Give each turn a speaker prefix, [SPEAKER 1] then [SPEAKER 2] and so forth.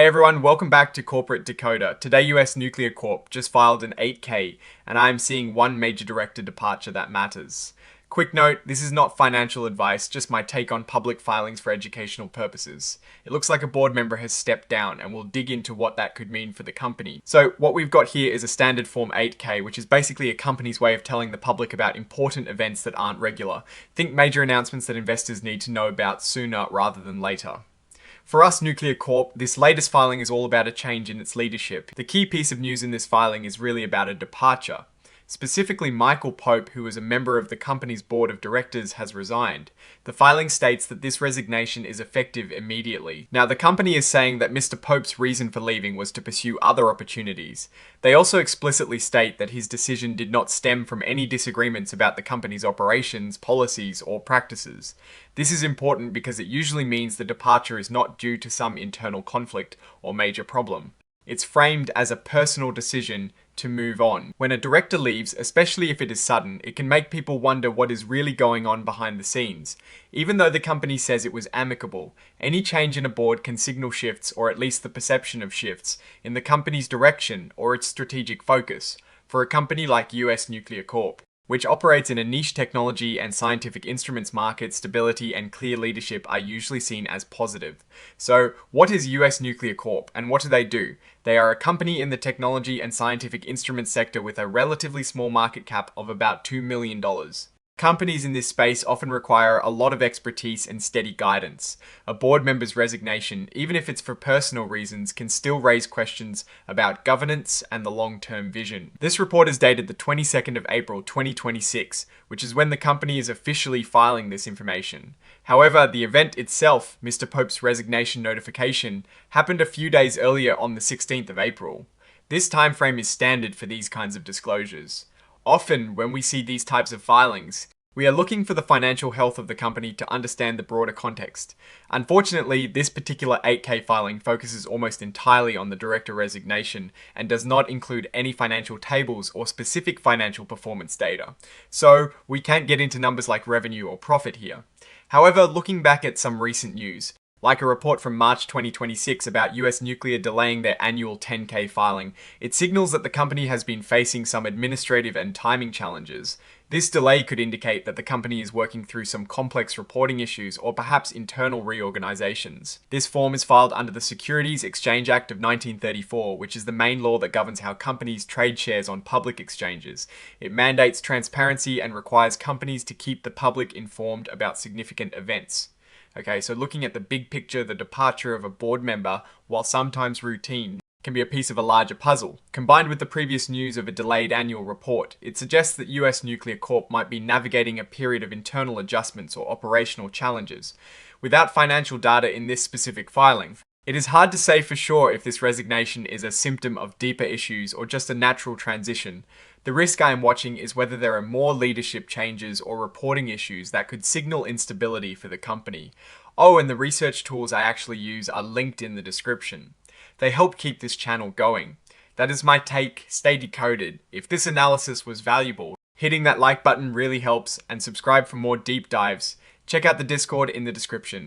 [SPEAKER 1] Hey everyone, welcome back to Corporate Decoder. Today US Nuclear Corp just filed an 8K and I'm seeing one major director departure that matters. Quick note, this is not financial advice, just my take on public filings for educational purposes. It looks like a board member has stepped down and we'll dig into what that could mean for the company. So what we've got here is a standard form 8K, which is basically a company's way of telling the public about important events that aren't regular. Think major announcements that investors need to know about sooner rather than later. For us, Nuclear Corp, this latest filing is all about a change in its leadership. The key piece of news in this filing is really about a departure. Specifically, Michael Pope, who is a member of the company's board of directors, has resigned. The filing states that this resignation is effective immediately. Now, the company is saying that Mr. Pope's reason for leaving was to pursue other opportunities. They also explicitly state that his decision did not stem from any disagreements about the company's operations, policies, or practices. This is important because it usually means the departure is not due to some internal conflict or major problem. It's framed as a personal decision to move on. When a director leaves, especially if it is sudden, it can make people wonder what is really going on behind the scenes. Even though the company says it was amicable, any change in a board can signal shifts, or at least the perception of shifts, in the company's direction or its strategic focus, for a company like US Nuclear Corp, which operates in a niche technology and scientific instruments market. Stability and clear leadership are usually seen as positive. So, what is US Nuclear Corp and what do they do? They are a company in the technology and scientific instruments sector with a relatively small market cap of about $2 million. Companies in this space often require a lot of expertise and steady guidance. A board member's resignation, even if it's for personal reasons, can still raise questions about governance and the long-term vision. This report is dated the 22nd of April 2026, which is when the company is officially filing this information. However, the event itself, Mr. Pope's resignation notification, happened a few days earlier on the 16th of April. This time frame is standard for these kinds of disclosures. Often, when we see these types of filings, we are looking for the financial health of the company to understand the broader context. Unfortunately, this particular 8K filing focuses almost entirely on the director resignation and does not include any financial tables or specific financial performance data. So, we can't get into numbers like revenue or profit here. However, looking back at some recent news, like a report from March 2026 about US Nuclear delaying their annual 10K filing, it signals that the company has been facing some administrative and timing challenges. This delay could indicate that the company is working through some complex reporting issues or perhaps internal reorganizations. This form is filed under the Securities Exchange Act of 1934, which is the main law that governs how companies trade shares on public exchanges. It mandates transparency and requires companies to keep the public informed about significant events. Okay, so looking at the big picture, the departure of a board member, while sometimes routine, can be a piece of a larger puzzle. Combined with the previous news of a delayed annual report, it suggests that US Nuclear Corp might be navigating a period of internal adjustments or operational challenges. Without financial data in this specific filing, it is hard to say for sure if this resignation is a symptom of deeper issues or just a natural transition. The risk I am watching is whether there are more leadership changes or reporting issues that could signal instability for the company. Oh, and the research tools I actually use are linked in the description. They help keep this channel going. That is my take. Stay decoded. If this analysis was valuable, hitting that like button really helps, and subscribe for more deep dives. Check out the Discord in the description.